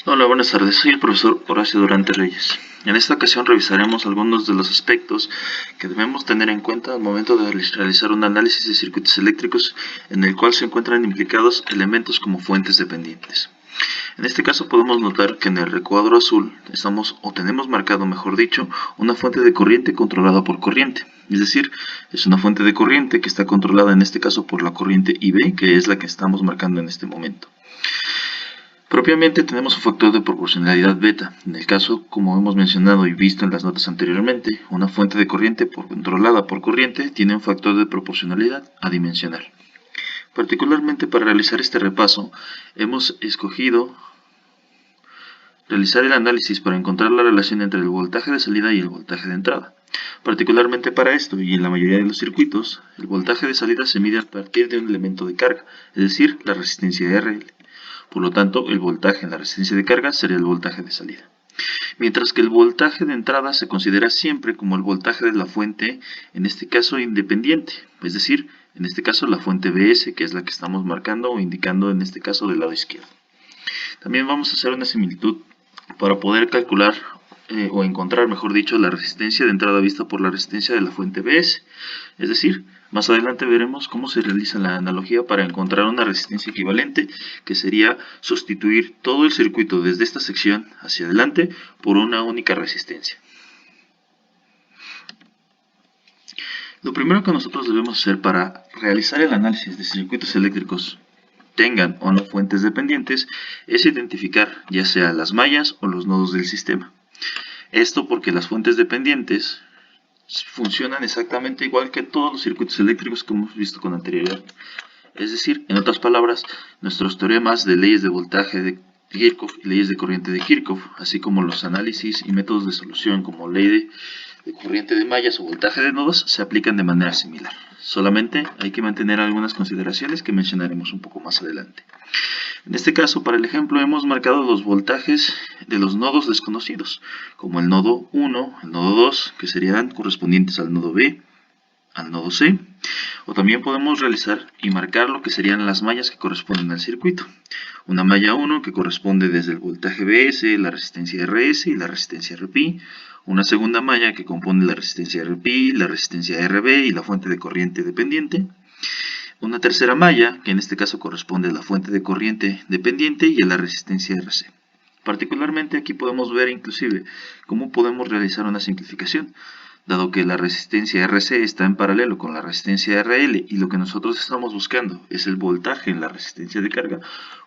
Hola, buenas tardes. Soy el profesor Horacio Durante Reyes. En esta ocasión revisaremos algunos de los aspectos que debemos tener en cuenta al momento de realizar un análisis de circuitos eléctricos en el cual se encuentran implicados elementos como fuentes dependientes. En este caso podemos notar que en el recuadro azul tenemos marcado, mejor dicho, una fuente de corriente controlada por corriente. Es decir, es una fuente de corriente que está controlada en este caso por la corriente IB, que es la que estamos marcando en este momento. Propiamente tenemos un factor de proporcionalidad beta. En el caso, como hemos mencionado y visto en las notas anteriormente, una fuente de corriente controlada por corriente tiene un factor de proporcionalidad adimensional. Particularmente para realizar este repaso, hemos escogido realizar el análisis para encontrar la relación entre el voltaje de salida y el voltaje de entrada. Particularmente para esto, y en la mayoría de los circuitos, el voltaje de salida se mide a partir de un elemento de carga, es decir, la resistencia RL. Por lo tanto, el voltaje en la resistencia de carga sería el voltaje de salida. Mientras que el voltaje de entrada se considera siempre como el voltaje de la fuente, en este caso independiente, es decir, en este caso la fuente BS, que es la que estamos marcando o indicando en este caso del lado izquierdo. También vamos a hacer una similitud para poder calcular o encontrar, mejor dicho, la resistencia de entrada vista por la resistencia de la fuente BS. Es decir, más adelante veremos cómo se realiza la analogía para encontrar una resistencia equivalente, que sería sustituir todo el circuito desde esta sección hacia adelante por una única resistencia. Lo primero que nosotros debemos hacer para realizar el análisis de circuitos eléctricos, tengan o no fuentes dependientes, es identificar ya sea las mallas o los nodos del sistema. Esto porque las fuentes dependientes funcionan exactamente igual que todos los circuitos eléctricos que hemos visto con anterioridad. Es decir, en otras palabras, nuestros teoremas de leyes de voltaje de Kirchhoff y leyes de corriente de Kirchhoff, así como los análisis y métodos de solución como ley de corriente de mallas o voltaje de nodos, se aplican de manera similar. Solamente hay que mantener algunas consideraciones que mencionaremos un poco más adelante. En este caso, para el ejemplo, hemos marcado los voltajes de los nodos desconocidos, como el nodo 1, el nodo 2, que serían correspondientes al nodo B, al nodo C, o también podemos realizar y marcar lo que serían las mallas que corresponden al circuito. Una malla 1 que corresponde desde el voltaje BS, la resistencia RS y la resistencia RP. Una segunda malla que compone la resistencia RP, la resistencia RB y la fuente de corriente dependiente. Una tercera malla, que en este caso corresponde a la fuente de corriente dependiente y a la resistencia RC. Particularmente aquí podemos ver inclusive cómo podemos realizar una simplificación, dado que la resistencia RC está en paralelo con la resistencia RL y lo que nosotros estamos buscando es el voltaje en la resistencia de carga,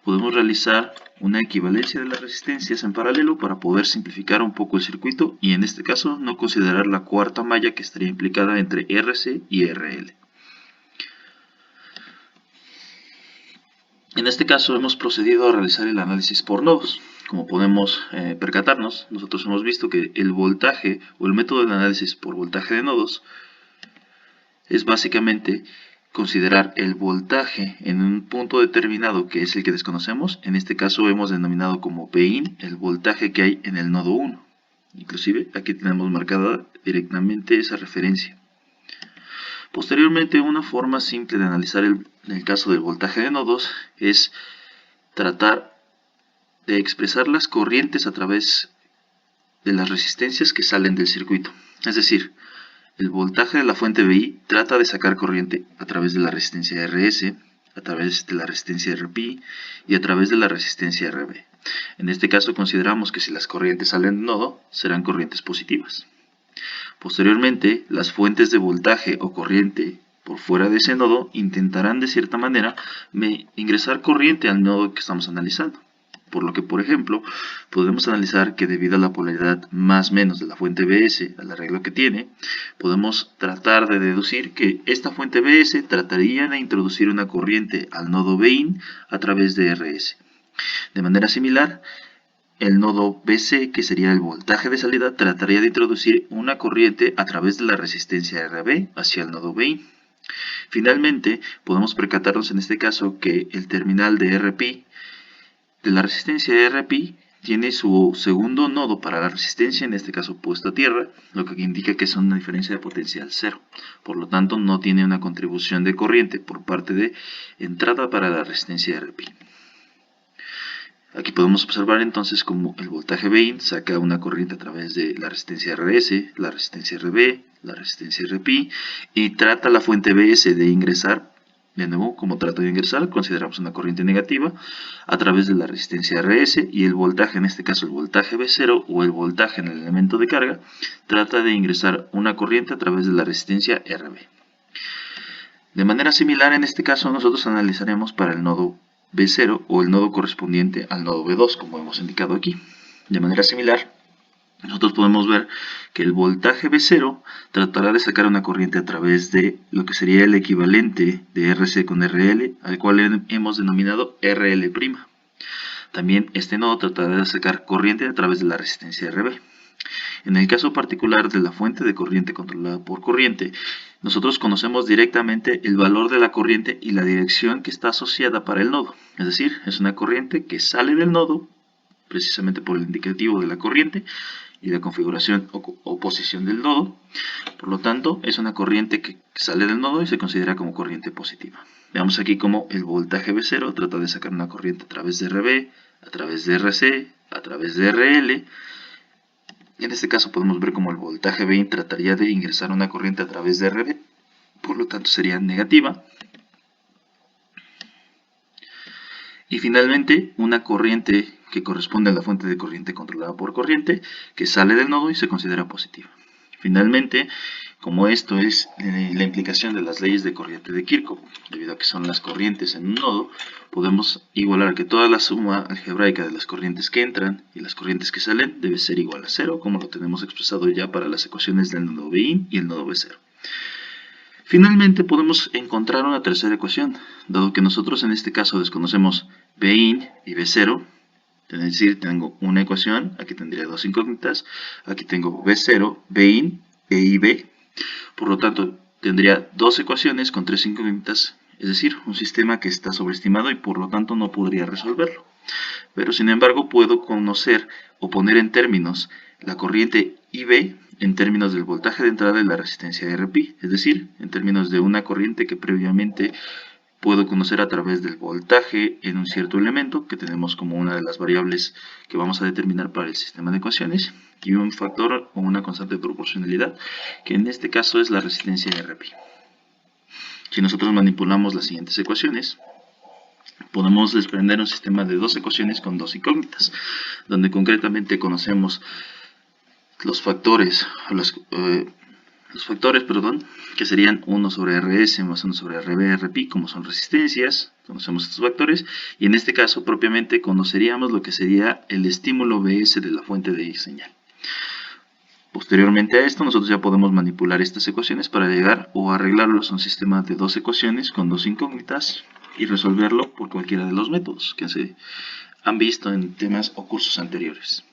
podemos realizar una equivalencia de las resistencias en paralelo para poder simplificar un poco el circuito y en este caso no considerar la cuarta malla que estaría implicada entre RC y RL. En este caso hemos procedido a realizar el análisis por nodos. Como podemos percatarnos, nosotros hemos visto que el voltaje o el método de análisis por voltaje de nodos es básicamente considerar el voltaje en un punto determinado que es el que desconocemos. En este caso hemos denominado como Pin el voltaje que hay en el nodo 1. Inclusive aquí tenemos marcada directamente esa referencia. Posteriormente, una forma simple de analizar el caso del voltaje de nodos es tratar de expresar las corrientes a través de las resistencias que salen del circuito. Es decir, el voltaje de la fuente BI trata de sacar corriente a través de la resistencia RS, a través de la resistencia RP y a través de la resistencia RB. En este caso consideramos que si las corrientes salen del nodo, serán corrientes positivas. Posteriormente, las fuentes de voltaje o corriente por fuera de ese nodo intentarán de cierta manera ingresar corriente al nodo que estamos analizando. Por lo que, por ejemplo, podemos analizar que debido a la polaridad más menos de la fuente BS, al arreglo que tiene, podemos tratar de deducir que esta fuente BS trataría de introducir una corriente al nodo BIN a través de RS. De manera similar, el nodo BC, que sería el voltaje de salida, trataría de introducir una corriente a través de la resistencia RB hacia el nodo BI. Finalmente, podemos percatarnos en este caso que el terminal de RP, de la resistencia RP, tiene su segundo nodo para la resistencia, en este caso puesto a tierra, lo que indica que es una diferencia de potencial cero. Por lo tanto, no tiene una contribución de corriente por parte de entrada para la resistencia RP. Aquí podemos observar entonces cómo el voltaje Vin saca una corriente a través de la resistencia RS, la resistencia RB, la resistencia RP y trata la fuente BS de ingresar, de nuevo como trata de ingresar, consideramos una corriente negativa a través de la resistencia RS y el voltaje, en este caso el voltaje B0 o el voltaje en el elemento de carga, trata de ingresar una corriente a través de la resistencia RB. De manera similar en este caso nosotros analizaremos para el nodo B0 o el nodo correspondiente al nodo B2 como hemos indicado aquí. De manera similar nosotros podemos ver que el voltaje B0 tratará de sacar una corriente a través de lo que sería el equivalente de RC con RL, al cual hemos denominado RL'. También este nodo tratará de sacar corriente a través de la resistencia RB. En el caso particular de la fuente de corriente controlada por corriente, nosotros conocemos directamente el valor de la corriente y la dirección que está asociada para el nodo. Es decir, es una corriente que sale del nodo, precisamente por el indicativo de la corriente y la configuración o posición del nodo. Por lo tanto, es una corriente que sale del nodo y se considera como corriente positiva. Veamos aquí cómo el voltaje B0 trata de sacar una corriente a través de RB, a través de RC, a través de RL. Y en este caso podemos ver cómo el voltaje Vin trataría de ingresar una corriente a través de RB, por lo tanto sería negativa. Y finalmente una corriente que corresponde a la fuente de corriente controlada por corriente, que sale del nodo y se considera positiva. Finalmente, como esto es la implicación de las leyes de corriente de Kirchhoff, debido a que son las corrientes en un nodo, podemos igualar que toda la suma algebraica de las corrientes que entran y las corrientes que salen debe ser igual a 0, como lo tenemos expresado ya para las ecuaciones del nodo Bin y el nodo B0. Finalmente podemos encontrar una tercera ecuación, dado que nosotros en este caso desconocemos Bin y B0, es decir, tengo una ecuación, aquí tendría dos incógnitas, aquí tengo B0, Bin e IB, por lo tanto tendría dos ecuaciones con tres incógnitas, es decir, un sistema que está sobreestimado y por lo tanto no podría resolverlo. Pero sin embargo puedo conocer o poner en términos la corriente IB en términos del voltaje de entrada y la resistencia RP, es decir, en términos de una corriente que previamente puedo conocer a través del voltaje en un cierto elemento que tenemos como una de las variables que vamos a determinar para el sistema de ecuaciones y un factor o una constante de proporcionalidad que en este caso es la resistencia RP. Si nosotros manipulamos las siguientes ecuaciones, podemos desprender un sistema de dos ecuaciones con dos incógnitas, donde concretamente conocemos los factores, que serían 1 sobre RS más 1 sobre RB, RP, como son resistencias, conocemos estos factores, y en este caso propiamente conoceríamos lo que sería el estímulo BS de la fuente de señal. Posteriormente a esto, nosotros ya podemos manipular estas ecuaciones para llegar o arreglarlos a un sistema de dos ecuaciones con dos incógnitas y resolverlo por cualquiera de los métodos que se han visto en temas o cursos anteriores.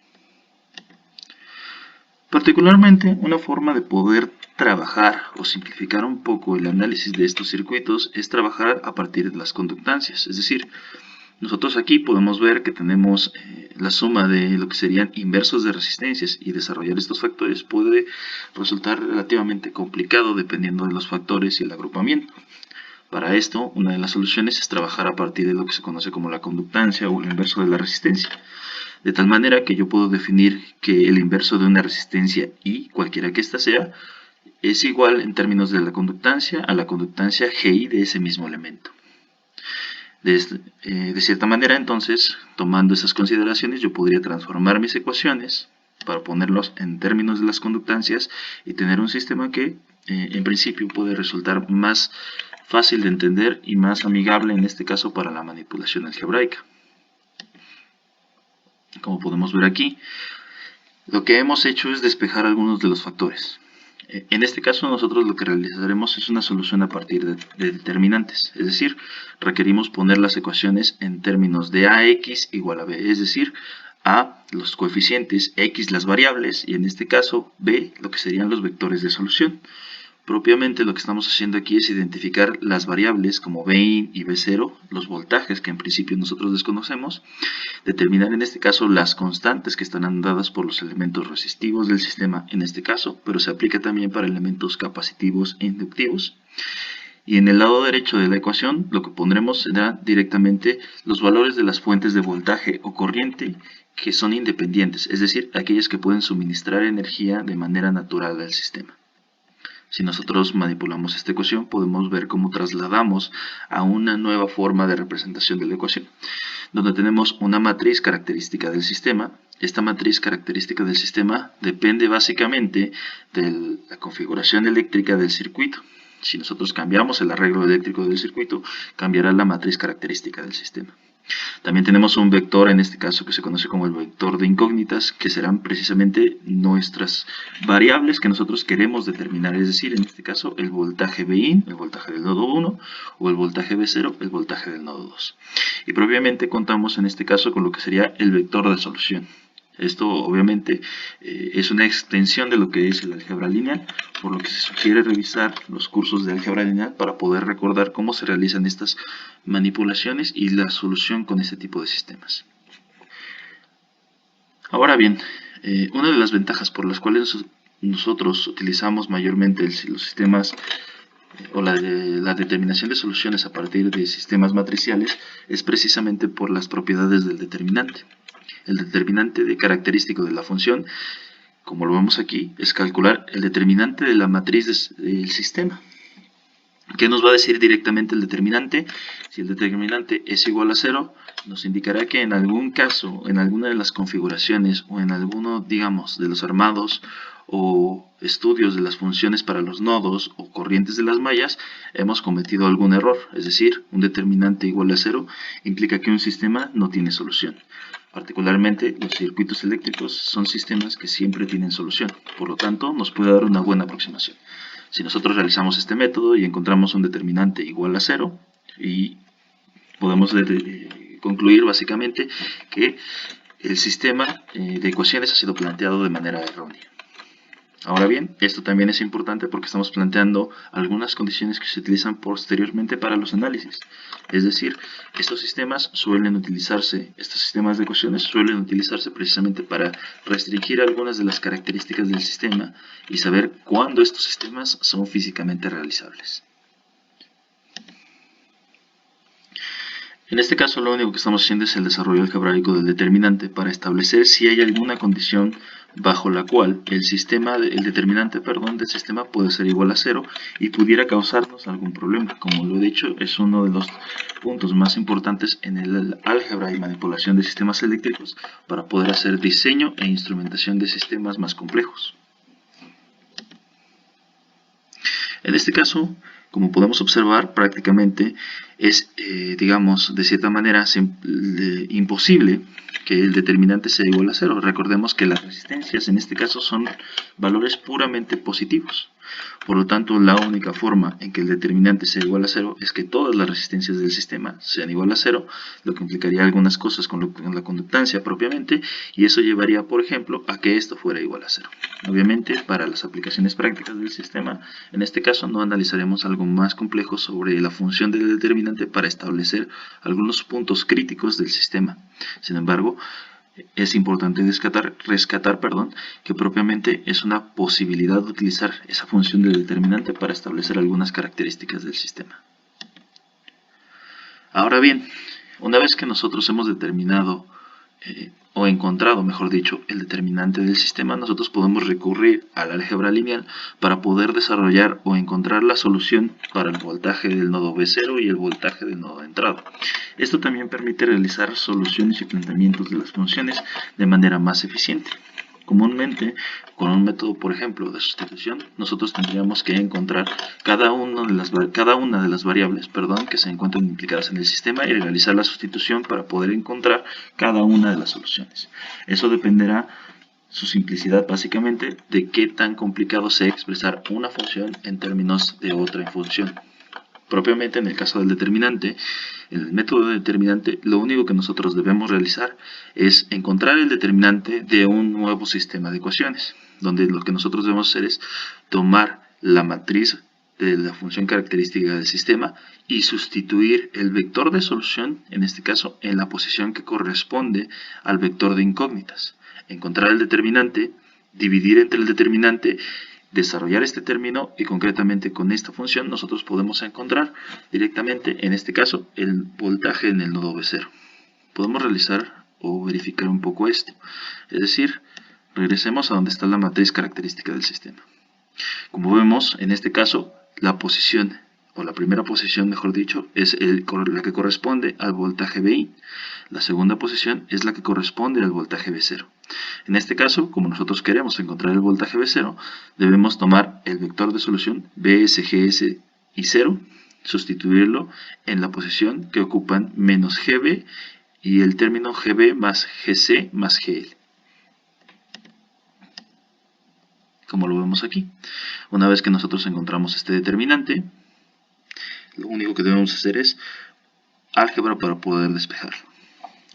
Particularmente, una forma de poder trabajar o simplificar un poco el análisis de estos circuitos es trabajar a partir de las conductancias, es decir, nosotros aquí podemos ver que tenemos la suma de lo que serían inversos de resistencias y desarrollar estos factores puede resultar relativamente complicado dependiendo de los factores y el agrupamiento. Para esto, una de las soluciones es trabajar a partir de lo que se conoce como la conductancia o el inverso de la resistencia. De tal manera que yo puedo definir que el inverso de una resistencia I, cualquiera que ésta sea, es igual en términos de la conductancia a la conductancia GI de ese mismo elemento. De cierta manera, entonces, tomando esas consideraciones, yo podría transformar mis ecuaciones para ponerlos en términos de las conductancias y tener un sistema que, en principio, puede resultar más fácil de entender y más amigable, en este caso, para la manipulación algebraica. Como podemos ver aquí, lo que hemos hecho es despejar algunos de los factores. En este caso nosotros lo que realizaremos es una solución a partir de determinantes, es decir, requerimos poner las ecuaciones en términos de AX igual a B, es decir, A los coeficientes, X las variables y en este caso B lo que serían los vectores de solución. Propiamente lo que estamos haciendo aquí es identificar las variables como Bin y B0, los voltajes que en principio nosotros desconocemos, determinar en este caso las constantes que estarán dadas por los elementos resistivos del sistema en este caso, pero se aplica también para elementos capacitivos e inductivos. Y en el lado derecho de la ecuación lo que pondremos será directamente los valores de las fuentes de voltaje o corriente que son independientes, es decir, aquellas que pueden suministrar energía de manera natural al sistema. Si nosotros manipulamos esta ecuación, podemos ver cómo trasladamos a una nueva forma de representación de la ecuación, donde tenemos una matriz característica del sistema. Esta matriz característica del sistema depende básicamente de la configuración eléctrica del circuito. Si nosotros cambiamos el arreglo eléctrico del circuito, cambiará la matriz característica del sistema. También tenemos un vector, en este caso que se conoce como el vector de incógnitas, que serán precisamente nuestras variables que nosotros queremos determinar, es decir, en este caso el voltaje Vin, el voltaje del nodo 1, o el voltaje V0, el voltaje del nodo 2. Y propiamente contamos en este caso con lo que sería el vector de solución. Esto obviamente es una extensión de lo que es el álgebra lineal, por lo que se sugiere revisar los cursos de álgebra lineal para poder recordar cómo se realizan estas manipulaciones y la solución con este tipo de sistemas. Ahora bien, una de las ventajas por las cuales nosotros utilizamos mayormente los sistemas o la determinación de soluciones a partir de sistemas matriciales es precisamente por las propiedades del determinante. El determinante característico de la función, como lo vemos aquí, es calcular el determinante de la matriz del sistema. ¿Qué nos va a decir directamente el determinante? Si el determinante es igual a 0, nos indicará que en algún caso, en alguna de las configuraciones o en alguno, digamos, de los armados o estudios de las funciones para los nodos o corrientes de las mallas, hemos cometido algún error. Es decir, un determinante igual a 0 implica que un sistema no tiene solución. Particularmente, los circuitos eléctricos son sistemas que siempre tienen solución. Por lo tanto, nos puede dar una buena aproximación. Si nosotros realizamos este método y encontramos un determinante igual a 0, y podemos concluir básicamente que el sistema de ecuaciones ha sido planteado de manera errónea. Ahora bien, esto también es importante porque estamos planteando algunas condiciones que se utilizan posteriormente para los análisis. Es decir, estos sistemas de ecuaciones suelen utilizarse precisamente para restringir algunas de las características del sistema y saber cuándo estos sistemas son físicamente realizables. En este caso, lo único que estamos haciendo es el desarrollo algebraico del determinante para establecer si hay alguna condición bajo la cual el determinante del sistema puede ser igual a 0 y pudiera causarnos algún problema. Como lo he dicho, es uno de los puntos más importantes en el álgebra y manipulación de sistemas eléctricos para poder hacer diseño e instrumentación de sistemas más complejos. En este caso, como podemos observar, prácticamente es, digamos, de cierta manera imposible que el determinante sea igual a 0. Recordemos que las resistencias en este caso son valores puramente positivos. Por lo tanto, la única forma en que el determinante sea igual a 0 es que todas las resistencias del sistema sean igual a 0, lo que implicaría algunas cosas con la conductancia propiamente, y eso llevaría, por ejemplo, a que esto fuera igual a 0. Obviamente, para las aplicaciones prácticas del sistema, en este caso no analizaremos algo más complejo sobre la función del determinante para establecer algunos puntos críticos del sistema. Sin embargo, es importante rescatar que propiamente es una posibilidad de utilizar esa función de determinante para establecer algunas características del sistema. Ahora bien, una vez que nosotros hemos determinado o encontrado, mejor dicho, el determinante del sistema, nosotros podemos recurrir al álgebra lineal para poder desarrollar o encontrar la solución para el voltaje del nodo V0 y el voltaje del nodo de entrada. Esto también permite realizar soluciones y planteamientos de las funciones de manera más eficiente. Comúnmente, con un método, por ejemplo, de sustitución, nosotros tendríamos que encontrar cada una de las variables que se encuentran implicadas en el sistema y realizar la sustitución para poder encontrar cada una de las soluciones. Eso dependerá, su simplicidad básicamente, de qué tan complicado sea expresar una función en términos de otra función. Propiamente en el caso del determinante, en el método de determinante, lo único que nosotros debemos realizar es encontrar el determinante de un nuevo sistema de ecuaciones, donde lo que nosotros debemos hacer es tomar la matriz de la función característica del sistema y sustituir el vector de solución, en este caso, en la posición que corresponde al vector de incógnitas. Encontrar el determinante, dividir entre el determinante desarrollar este término y concretamente con esta función nosotros podemos encontrar directamente, en este caso, el voltaje en el nodo B0. Podemos realizar o verificar un poco esto, es decir, regresemos a donde está la matriz característica del sistema. Como vemos, en este caso, la posición, o la primera posición, mejor dicho, es la que corresponde al voltaje VI. La segunda posición es la que corresponde al voltaje V0. En este caso, como nosotros queremos encontrar el voltaje V0, debemos tomar el vector de solución Vs, Gs y 0, sustituirlo en la posición que ocupan menos Gb y el término Gb más Gc más Gl, como lo vemos aquí. Una vez que nosotros encontramos este determinante, lo único que debemos hacer es álgebra para poder despejarlo.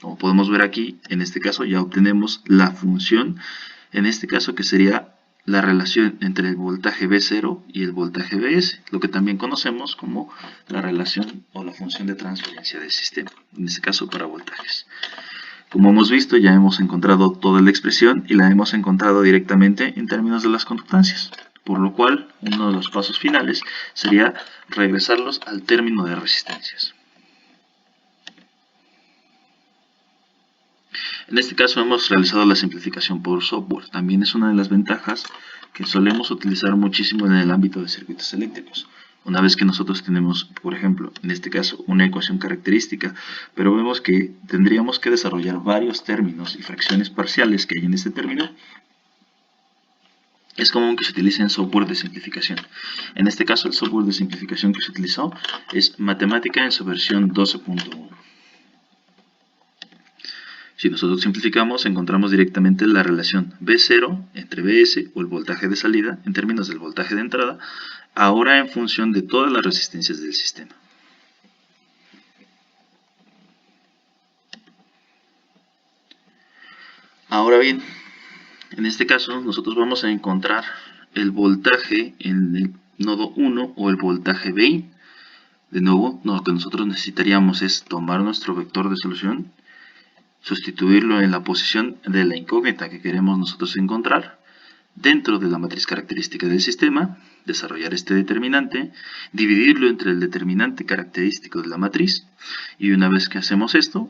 Como podemos ver aquí, en este caso ya obtenemos la función, en este caso que sería la relación entre el voltaje V0 y el voltaje Vs, lo que también conocemos como la relación o la función de transferencia del sistema, en este caso para voltajes. Como hemos visto, ya hemos encontrado toda la expresión y la hemos encontrado directamente en términos de las conductancias, por lo cual uno de los pasos finales sería regresarlos al término de resistencias. En este caso hemos realizado la simplificación por software. También es una de las ventajas que solemos utilizar muchísimo en el ámbito de circuitos eléctricos. Una vez que nosotros tenemos, por ejemplo, en este caso, una ecuación característica, pero vemos que tendríamos que desarrollar varios términos y fracciones parciales que hay en este término, es común que se utilicen software de simplificación. En este caso, el software de simplificación que se utilizó es Matemática en su versión 12.1. Si nosotros simplificamos, encontramos directamente la relación V0 entre Vs o el voltaje de salida en términos del voltaje de entrada, ahora en función de todas las resistencias del sistema. Ahora bien, en este caso nosotros vamos a encontrar el voltaje en el nodo 1 o el voltaje VI. De nuevo, lo que nosotros necesitaríamos es tomar nuestro vector de solución, sustituirlo en la posición de la incógnita que queremos nosotros encontrar dentro de la matriz característica del sistema, desarrollar este determinante, dividirlo entre el determinante característico de la matriz, y una vez que hacemos esto,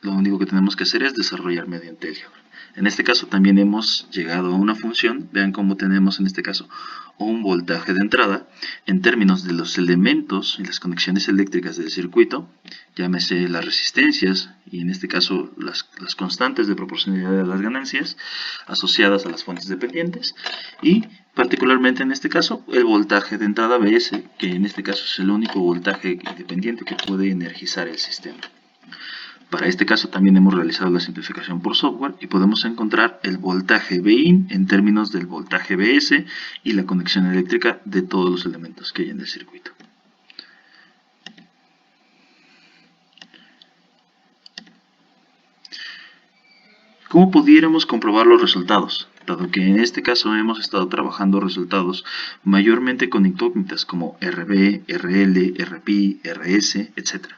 lo único que tenemos que hacer es desarrollar mediante álgebra. En este caso también hemos llegado a una función, vean cómo tenemos en este caso un voltaje de entrada en términos de los elementos y las conexiones eléctricas del circuito, llámese las resistencias y en este caso las constantes de proporcionalidad de las ganancias asociadas a las fuentes dependientes y particularmente en este caso el voltaje de entrada Vs, que en este caso es el único voltaje independiente que puede energizar el sistema. Para este caso también hemos realizado la simplificación por software y podemos encontrar el voltaje Vin en términos del voltaje Vs y la conexión eléctrica de todos los elementos que hay en el circuito. ¿Cómo pudiéramos comprobar los resultados? Dado que en este caso hemos estado trabajando resultados mayormente con incógnitas como RB, RL, RPi, RS, etc.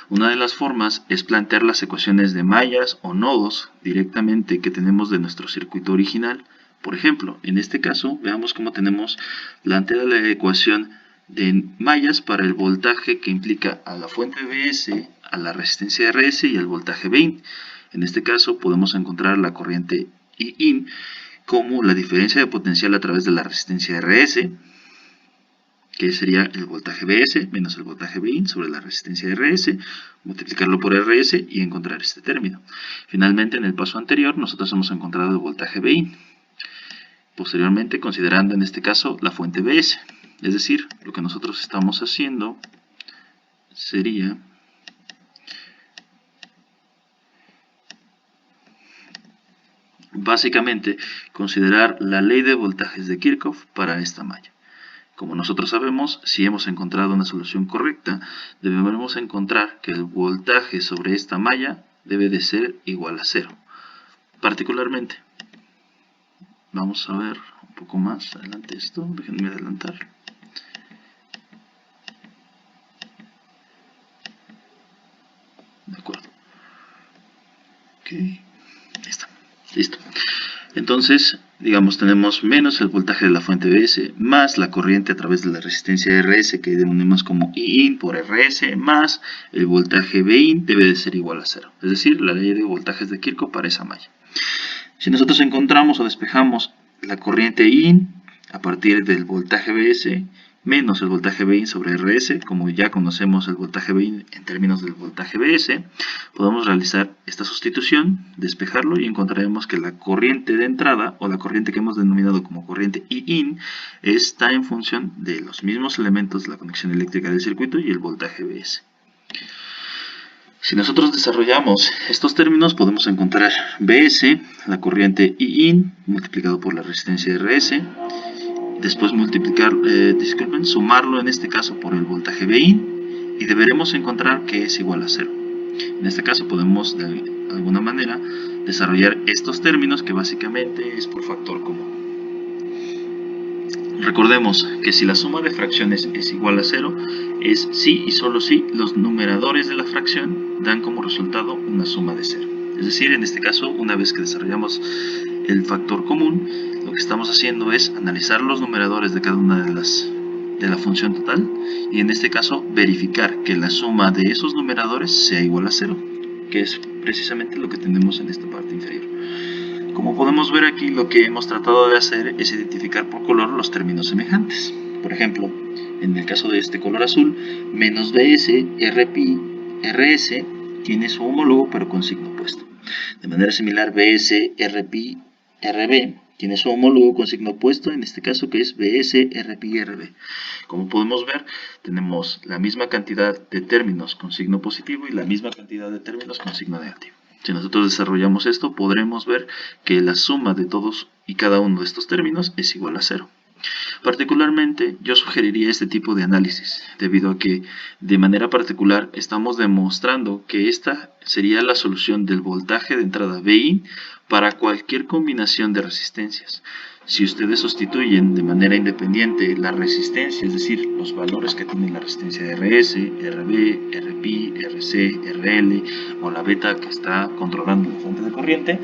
Una de las formas es plantear las ecuaciones de mallas o nodos directamente que tenemos de nuestro circuito original. Por ejemplo, en este caso, veamos cómo tenemos planteada la ecuación de mallas para el voltaje que implica a la fuente Vs, a la resistencia Rs y al voltaje Vin. En este caso podemos encontrar la corriente Iin como la diferencia de potencial a través de la resistencia Rs, que sería el voltaje Vs menos el voltaje Vin sobre la resistencia Rs, multiplicarlo por Rs y encontrar este término. Finalmente, en el paso anterior, nosotros hemos encontrado el voltaje Vin. Posteriormente, considerando en este caso la fuente Vs, es decir, lo que nosotros estamos haciendo sería básicamente considerar la ley de voltajes de Kirchhoff para esta malla. Como nosotros sabemos, si hemos encontrado una solución correcta, debemos encontrar que el voltaje sobre esta malla debe de ser igual a 0. Particularmente, vamos a ver un poco más adelante esto, déjenme adelantar. De acuerdo. Ok, ahí está. Listo. Entonces, digamos, tenemos menos el voltaje de la fuente BS más la corriente a través de la resistencia RS que denominamos como Iin por RS más el voltaje Bin debe de ser igual a 0. Es decir, la ley de voltajes de Kirchhoff para esa malla. Si nosotros encontramos o despejamos la corriente Iin a partir del voltaje BS menos el voltaje Bin sobre RS, como ya conocemos el voltaje Bin en términos del voltaje BS, podemos realizar esta sustitución, despejarlo y encontraremos que la corriente de entrada o la corriente que hemos denominado como corriente Iin está en función de los mismos elementos de la conexión eléctrica del circuito y el voltaje BS. Si nosotros desarrollamos estos términos, podemos encontrar BS, la corriente Iin, multiplicado por la resistencia RS, después sumarlo en este caso por el voltaje Bin, y deberemos encontrar que es igual a 0. En este caso podemos de alguna manera desarrollar estos términos que básicamente es por factor común. Recordemos que si la suma de fracciones es igual a 0, es si y solo si los numeradores de la fracción dan como resultado una suma de 0. Es decir, en este caso, una vez que desarrollamos el factor común, lo que estamos haciendo es analizar los numeradores de cada una de la función total y en este caso verificar que la suma de esos numeradores sea igual a 0, que es precisamente lo que tenemos en esta parte inferior. Como podemos ver aquí, lo que hemos tratado de hacer es identificar por color los términos semejantes. Por ejemplo, en el caso de este color azul, menos BS, RPi, RS tiene su homólogo pero con signo opuesto. De manera similar, BS, RPi, RB tiene su homólogo con signo opuesto, en este caso que es BS, RPi, RB. Como podemos ver, tenemos la misma cantidad de términos con signo positivo y la misma cantidad de términos con signo negativo. Si nosotros desarrollamos esto, podremos ver que la suma de todos y cada uno de estos términos es igual a 0. Particularmente, yo sugeriría este tipo de análisis, debido a que, de manera particular, estamos demostrando que esta sería la solución del voltaje de entrada Bin para cualquier combinación de resistencias. Si ustedes sustituyen de manera independiente la resistencia, es decir, los valores que tiene la resistencia de RS, RB, RPi, RC, RL o la beta que está controlando la fuente de corriente,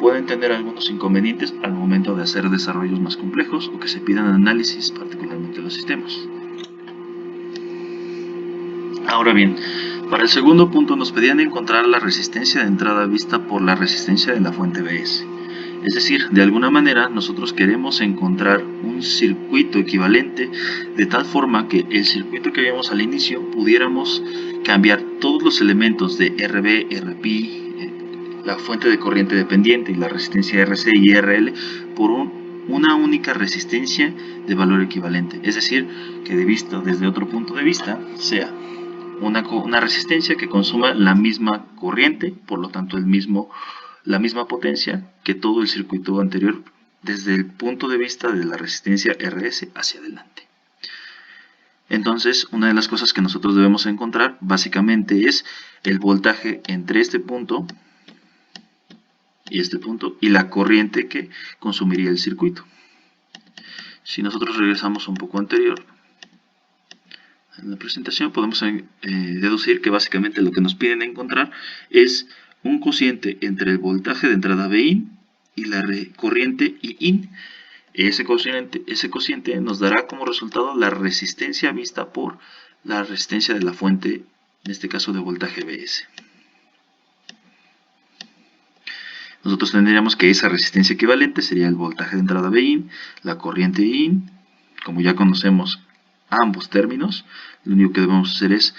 pueden tener algunos inconvenientes al momento de hacer desarrollos más complejos o que se pidan análisis particularmente de los sistemas. Ahora bien, para el segundo punto nos pedían encontrar la resistencia de entrada vista por la resistencia de la fuente BS. Es decir, de alguna manera nosotros queremos encontrar un circuito equivalente de tal forma que el circuito que vimos al inicio pudiéramos cambiar todos los elementos de RB, RPi, la fuente de corriente dependiente y la resistencia RC y RL por una única resistencia de valor equivalente. Es decir, que visto desde otro punto de vista sea una resistencia que consuma la misma corriente, por lo tanto la misma potencia que todo el circuito anterior desde el punto de vista de la resistencia RS hacia adelante. Entonces, una de las cosas que nosotros debemos encontrar básicamente es el voltaje entre este punto y la corriente que consumiría el circuito. Si nosotros regresamos un poco anterior en la presentación, podemos deducir que básicamente lo que nos piden encontrar es un cociente entre el voltaje de entrada Bin y la corriente Iin. Ese cociente nos dará como resultado la resistencia vista por la resistencia de la fuente, en este caso de voltaje BS. Nosotros tendríamos que esa resistencia equivalente sería el voltaje de entrada Bin, la corriente Iin. Como ya conocemos ambos términos, lo único que debemos hacer es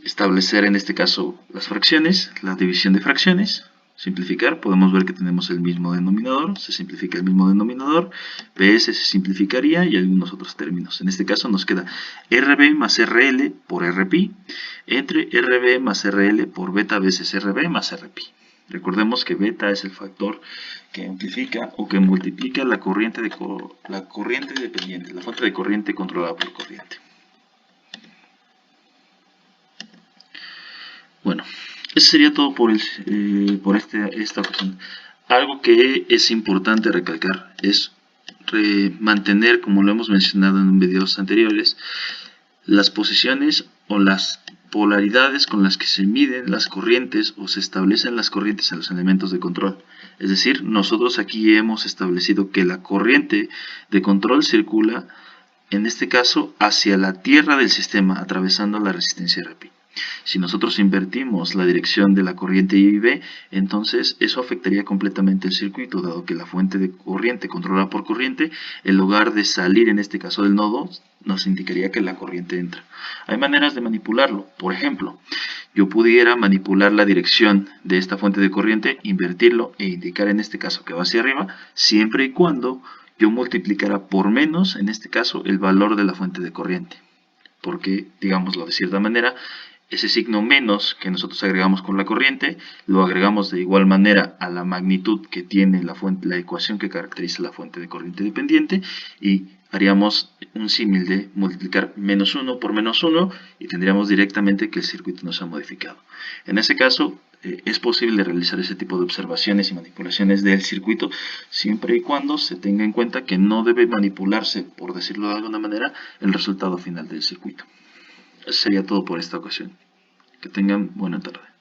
establecer en este caso las fracciones, la división de fracciones, simplificar, podemos ver que tenemos el mismo denominador, se simplifica el mismo denominador, BS se simplificaría y algunos otros términos. En este caso nos queda RB más RL por RPi entre RB más RL por beta veces RB más RPi. Recordemos que beta es el factor que amplifica o que multiplica la corriente dependiente, la fuente de corriente controlada por corriente. Bueno, eso sería todo por esta ocasión. Algo que es importante recalcar es mantener, como lo hemos mencionado en videos anteriores, las posiciones o las polaridades con las que se miden las corrientes o se establecen las corrientes en los elementos de control. Es decir, nosotros aquí hemos establecido que la corriente de control circula, en este caso, hacia la tierra del sistema, atravesando la resistencia Rp. Si nosotros invertimos la dirección de la corriente I y B, entonces eso afectaría completamente el circuito, dado que la fuente de corriente controlada por corriente, en lugar de salir en este caso del nodo, nos indicaría que la corriente entra. Hay maneras de manipularlo. Por ejemplo, yo pudiera manipular la dirección de esta fuente de corriente, invertirlo e indicar en este caso que va hacia arriba, siempre y cuando yo multiplicara por menos, en este caso, el valor de la fuente de corriente. Porque, digámoslo de cierta manera, ese signo menos que nosotros agregamos con la corriente, lo agregamos de igual manera a la magnitud que tiene la ecuación que caracteriza la fuente de corriente dependiente, y haríamos un símil de multiplicar menos 1 por menos 1 y tendríamos directamente que el circuito no se ha modificado. En ese caso, es posible realizar ese tipo de observaciones y manipulaciones del circuito siempre y cuando se tenga en cuenta que no debe manipularse, por decirlo de alguna manera, el resultado final del circuito. Eso sería todo por esta ocasión. Que tengan buena tarde.